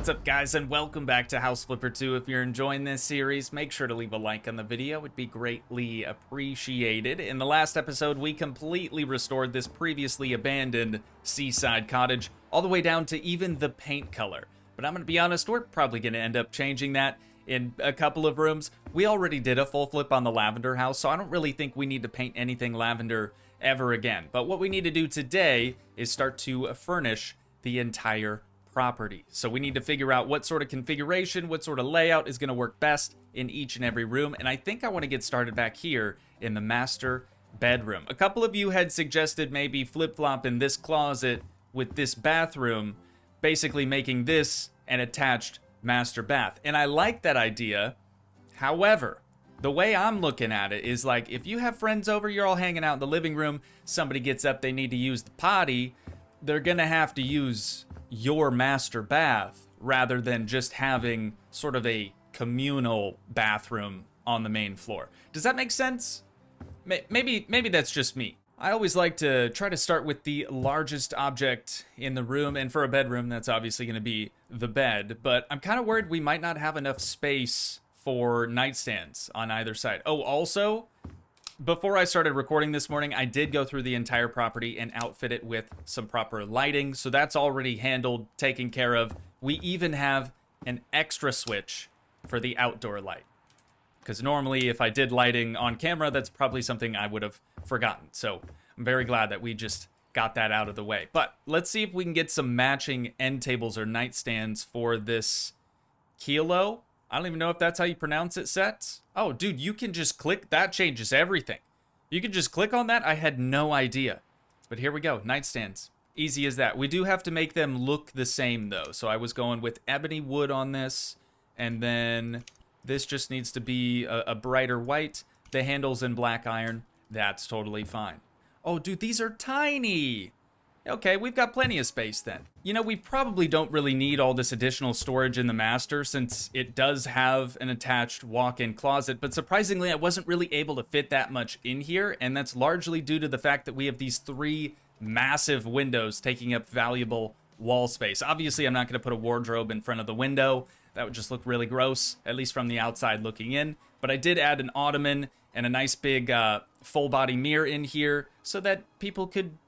What's up, guys, and welcome back to House Flipper 2. If you're enjoying this series, make sure to leave a like on the video. It would be greatly appreciated. In the last episode, we completely restored this previously abandoned Seaside cottage, all the way down to even the paint color. But I'm going to be honest, we're probably going to end up changing that in a couple of rooms. We already did a full flip on the lavender house, so I don't really think we need to paint anything lavender ever again. But what we need to do today is start to furnish the entire property. So we need to figure out what sort of configuration, what sort of layout is going to work best in each and every room. And I think I want to get started back here in the master bedroom. A couple of you had suggested maybe flip-flopping this closet with this bathroom, basically making this an attached master bath. And I like that idea. However, the way I'm looking at it is like, if you have friends over, you're all hanging out in the living room, somebody gets up, they need to use the potty, they're gonna have to use your master bath rather than just having sort of a communal bathroom on the main floor. Does that make sense? Maybe that's just me. I always like to try to start with the largest object in the room, and for a bedroom, that's obviously going to be the bed, but I'm kind of worried we might not have enough space for nightstands on either side. Oh, also, before I started recording this morning, I did go through the entire property and outfit it with some proper lighting, so that's already handled, taken care of. We even have an extra switch for the outdoor light, because normally if I did lighting on camera, that's probably something I would have forgotten. So I'm very glad that we just got that out of the way. But let's see if we can get some matching end tables or nightstands for this kilo. I don't even know if that's how you pronounce it, set. Oh, dude, you can just click. That changes everything. You can just click on that. I had no idea. But here we go. Nightstands. Easy as that. We do have to make them look the same, though. So I was going with ebony wood on this. And then this just needs to be a brighter white. The handle's in black iron. That's totally fine. Oh, dude, these are tiny. Okay, we've got plenty of space then. You know, we probably don't really need all this additional storage in the master since it does have an attached walk-in closet, but surprisingly, I wasn't really able to fit that much in here, and that's largely due to the fact that we have these three massive windows taking up valuable wall space. Obviously, I'm not going to put a wardrobe in front of the window. That would just look really gross, at least from the outside looking in. But I did add an ottoman and a nice big full-body mirror in here so that people could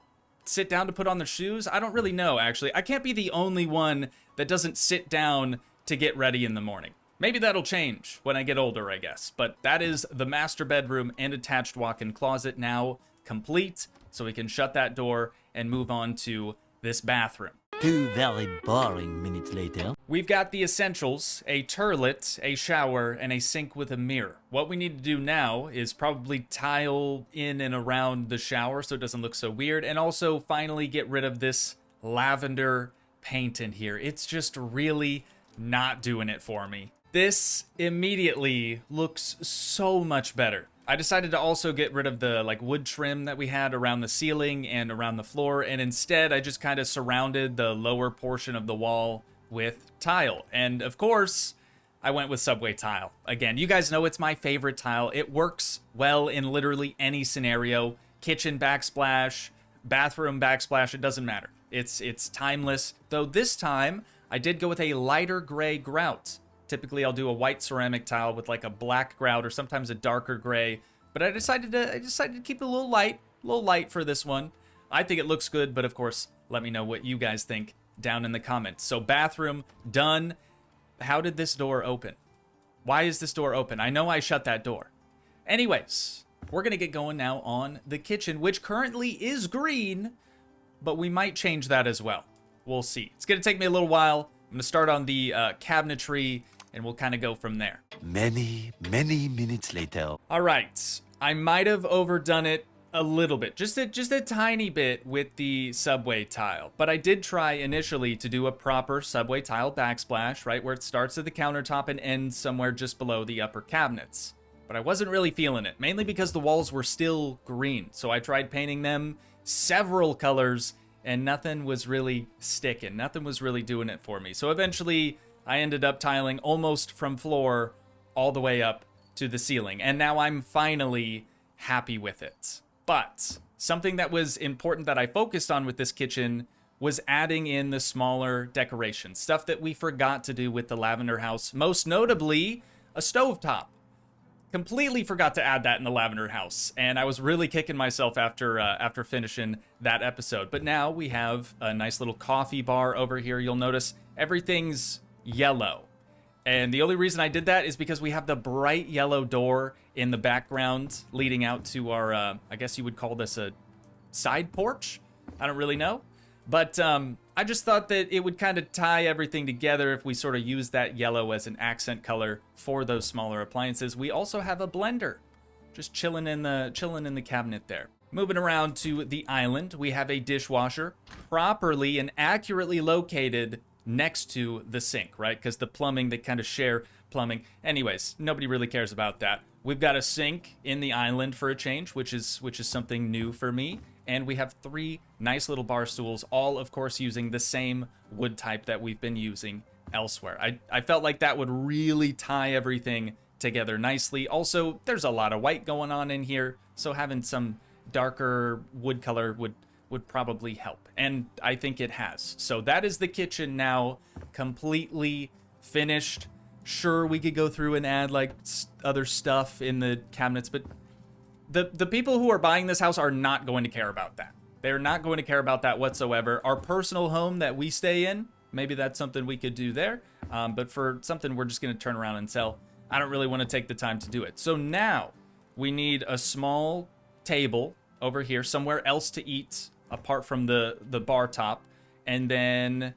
sit down to put on their shoes. I don't really know, actually. I can't be the only one that doesn't sit down to get ready in the morning. Maybe that'll change when I get older, I guess. But that is the master bedroom and attached walk-in closet now complete, so we can shut that door and move on to this bathroom. 2 very boring minutes later. We've got the essentials, a toilet, a shower, and a sink with a mirror. What we need to do now is probably tile in and around the shower so it doesn't look so weird, and also finally get rid of this lavender paint in here. It's just really not doing it for me. This immediately looks so much better. I decided to also get rid of the wood trim that we had around the ceiling and around the floor, and instead I just kind of surrounded the lower portion of the wall with tile. And of course, I went with subway tile. Again, you guys know it's my favorite tile. It works well in literally any scenario. Kitchen backsplash, bathroom backsplash, it doesn't matter. It's timeless. Though this time, I did go with a lighter gray grout. Typically, I'll do a white ceramic tile with like a black grout or sometimes a darker gray. But I decided to keep it a little light for this one. I think it looks good, but of course, let me know what you guys think down in the comments. So bathroom done. How did this door open? Why is this door open? I know I shut that door. Anyways, we're gonna get going now on the kitchen, which currently is green, but we might change that as well. We'll see. It's gonna take me a little while. I'm gonna start on the cabinetry, and we'll kind of go from there. Many minutes later. All right, I might have overdone it a little bit, just a tiny bit with the subway tile. But I did try initially to do a proper subway tile backsplash, right, where it starts at the countertop and ends somewhere just below the upper cabinets. But I wasn't really feeling it, mainly because the walls were still green. So I tried painting them several colors, and nothing was really sticking. Nothing was really doing it for me. So eventually, I ended up tiling almost from floor all the way up to the ceiling. And now I'm finally happy with it. But something that was important that I focused on with this kitchen was adding in the smaller decorations, stuff that we forgot to do with the lavender house, most notably a stovetop. Completely forgot to add that in the lavender house, and I was really kicking myself after finishing that episode. But now we have a nice little coffee bar over here. You'll notice everything's yellow, and the only reason I did that is because we have the bright yellow door in the background leading out to our I guess you would call this a side porch. I don't really know, but I just thought that it would kind of tie everything together if we sort of use that yellow as an accent color for those smaller appliances. We also have a blender just chilling in the cabinet there. Moving around to the island, we have a dishwasher properly and accurately located next to the sink, right? Because the plumbing, they kind of share plumbing. Anyways, nobody really cares about that. We've got a sink in the island for a change, which is something new for me. And we have 3 nice little bar stools, all of course using the same wood type that we've been using elsewhere. I felt like that would really tie everything together nicely. Also, there's a lot of white going on in here, so having some darker wood color would probably help. And I think it has. So that is the kitchen now, completely finished. Sure, we could go through and add like other stuff in the cabinets, but the people who are buying this house are not going to care about that. They're not going to care about that whatsoever. Our personal home that we stay in, maybe that's something we could do there. But for something we're just going to turn around and sell, I don't really want to take the time to do it. So now we need a small table over here, somewhere else to eat apart from the bar top. And then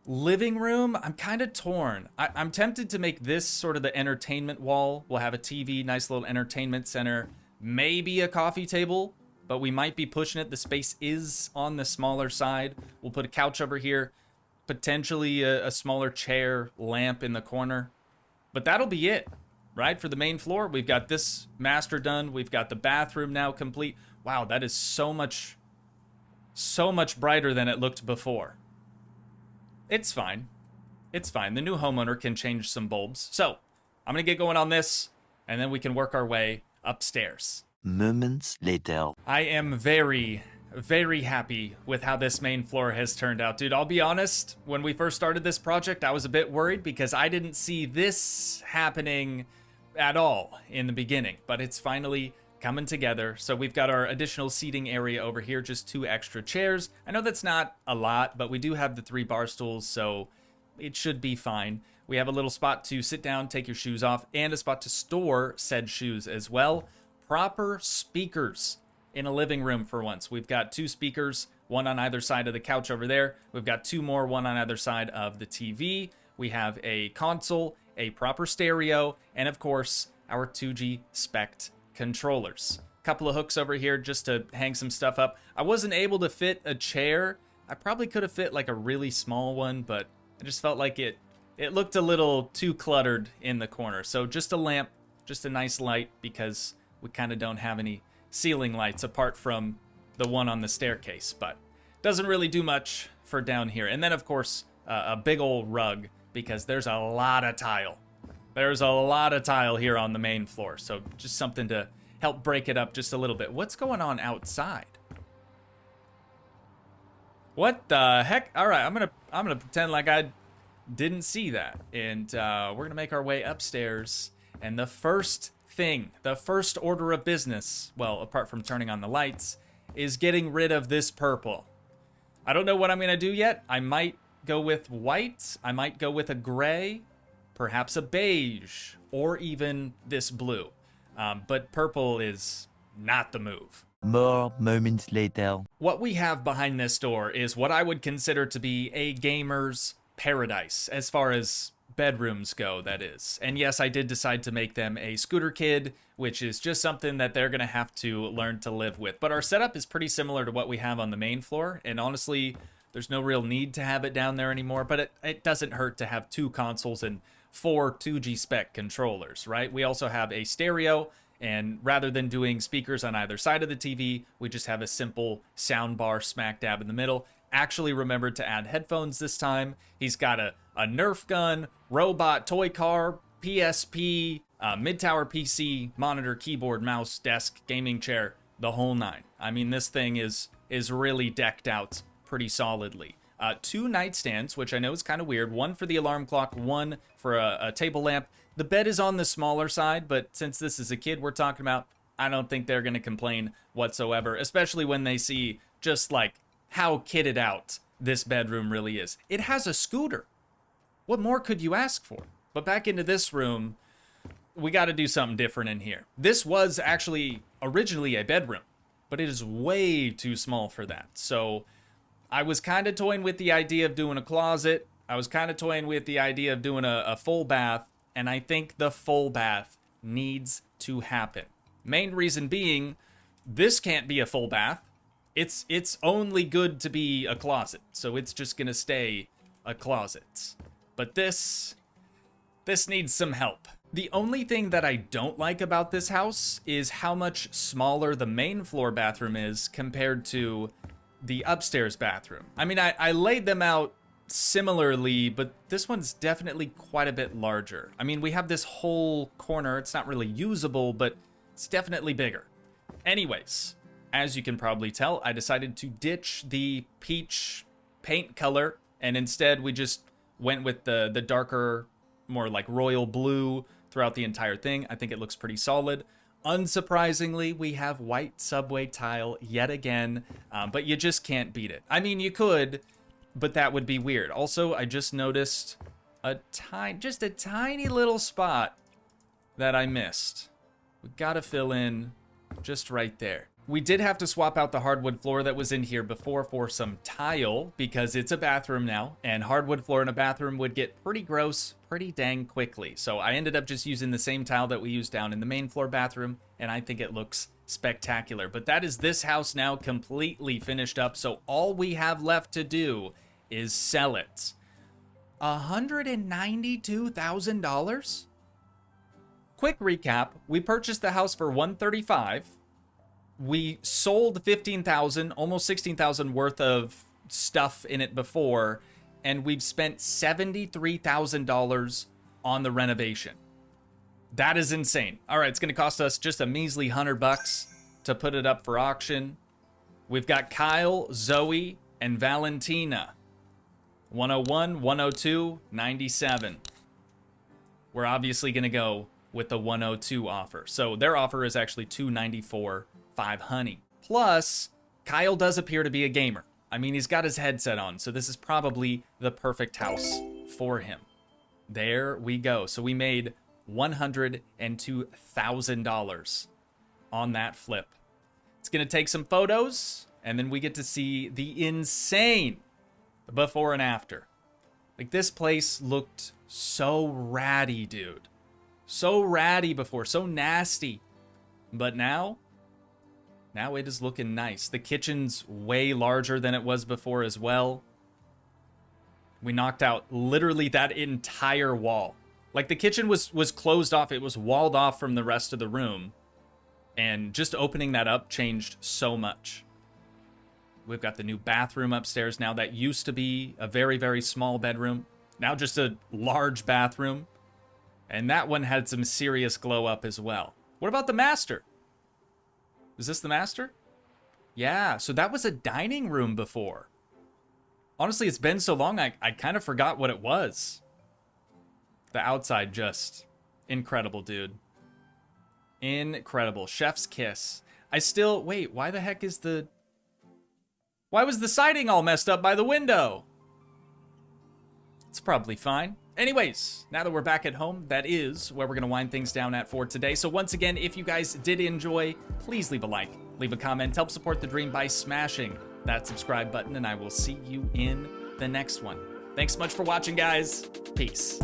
living room, I'm kind of torn. I'm tempted to make this sort of the entertainment wall. We'll have a TV, nice little entertainment center. Maybe a coffee table, but we might be pushing it. The space is on the smaller side. We'll put a couch over here, potentially a smaller chair, lamp in the corner. But that'll be it, right? For the main floor, we've got this master done. We've got the bathroom now complete. Wow, that is so much brighter than it looked before. It's fine. It's fine. The new homeowner can change some bulbs. So I'm going to get going on this, and then we can work our way upstairs. Moments later. I am very, very happy with how this main floor has turned out. Dude, I'll be honest, when we first started this project, I was a bit worried because I didn't see this happening at all in the beginning, but it's finally coming together. So we've got our additional seating area over here, just 2 extra chairs. I know that's not a lot, but we do have the 3 bar stools, so it should be fine. We have a little spot to sit down, take your shoes off, and a spot to store said shoes as well. Proper speakers in a living room for once. We've got 2 speakers, one on either side of the couch over there. We've got 2 more, one on either side of the TV. We have a console, a proper stereo, and of course, our Toogii spec controllers. Couple of hooks over here just to hang some stuff up. I wasn't able to fit a chair. I probably could have fit like a really small one, but I just felt like it looked a little too cluttered in the corner. So just a lamp, just a nice light, because we kind of don't have any ceiling lights apart from the one on the staircase, but doesn't really do much for down here. And then of course, a big old rug, because there's a lot of tile. There's a lot of tile here on the main floor. So just something to help break it up just a little bit. What's going on outside? What the heck? All right, I'm gonna pretend like I didn't see that, and we're gonna make our way upstairs. And the first thing, the first order of business, well, apart from turning on the lights, is getting rid of this purple. I don't know what I'm gonna do yet. I might go with white. I might go with a gray, perhaps a beige, or even this blue. But purple is not the move. More moments later. What we have behind this door is what I would consider to be a gamer's paradise, as far as bedrooms go, that is. And yes, I did decide to make them a scooter kid, which is just something that they're gonna have to learn to live with. But our setup is pretty similar to what we have on the main floor, and honestly, there's no real need to have it down there anymore, but it doesn't hurt to have 2 consoles and 4 Toogii spec controllers, right? We also have a stereo, and rather than doing speakers on either side of the TV, we just have a simple sound bar smack dab in the middle. Actually remembered to add headphones this time. He's got a Nerf gun, robot, toy car, PSP, mid-tower PC, monitor, keyboard, mouse, desk, gaming chair, the whole 9. I mean, this thing is really decked out pretty solidly. 2 nightstands, which I know is kind of weird. One for the alarm clock, one for a table lamp. The bed is on the smaller side, but since this is a kid we're talking about, I don't think they're going to complain whatsoever, especially when they see just like how kitted out this bedroom really is. It has a scooter. What more could you ask for? But back into this room, we got to do something different in here. This was actually originally a bedroom, but it is way too small for that. So I was kind of toying with the idea of doing a closet. I was kind of toying with the idea of doing a full bath, and I think the full bath needs to happen. Main reason being, this can't be a full bath. It's only good to be a closet, so it's just gonna stay a closet. But this needs some help. The only thing that I don't like about this house is how much smaller the main floor bathroom is compared to the upstairs bathroom. I mean, I laid them out similarly, but this one's definitely quite a bit larger. I mean, we have this whole corner. It's not really usable, but it's definitely bigger. Anyways, as you can probably tell, I decided to ditch the peach paint color, and instead we just went with the darker, more like royal blue throughout the entire thing. I think it looks pretty solid. Unsurprisingly, we have white subway tile yet again, but you just can't beat it. I mean, you could, but that would be weird. Also, I just noticed just a tiny little spot that I missed. We gotta fill in just right there. We did have to swap out the hardwood floor that was in here before for some tile because it's a bathroom now, and hardwood floor in a bathroom would get pretty gross pretty dang quickly. So I ended up just using the same tile that we used down in the main floor bathroom, and I think it looks spectacular. But that is this house now completely finished up, so all we have left to do is sell it. $192,000? Quick recap, we purchased the house for $135,000. We sold $15,000, almost $16,000 worth of stuff in it before, and we've spent $73,000 on the renovation. That is insane. All right, it's going to cost us just a measly $100 to put it up for auction. We've got Kyle, Zoe, and Valentina. 101, 102, 97. We're obviously going to go with the 102 offer. So their offer is actually $294,500. Honey. Plus, Kyle does appear to be a gamer. I mean, he's got his headset on, so this is probably the perfect house for him. There we go. So we made $102,000 on that flip. It's going to take some photos, and then we get to see the insane before and after. Like, this place looked so ratty, dude. So ratty before, so nasty. But now it is looking nice. The kitchen's way larger than it was before as well. We knocked out literally that entire wall. Like, the kitchen was closed off. It was walled off from the rest of the room. And just opening that up changed so much. We've got the new bathroom upstairs now. That used to be a very, very small bedroom. Now just a large bathroom. And that one had some serious glow up as well. What about the master? Is this the master? Yeah, so that was a dining room before. Honestly, it's been so long, I kind of forgot what it was. The outside just incredible, dude. Incredible. Chef's kiss. Wait, why the heck is why was the siding all messed up by the window? It's probably fine. Anyways, now that we're back at home, that is where we're going to wind things down at for today. So once again, if you guys did enjoy, please leave a like, leave a comment, help support the dream by smashing that subscribe button, and I will see you in the next one. Thanks so much for watching, guys. Peace.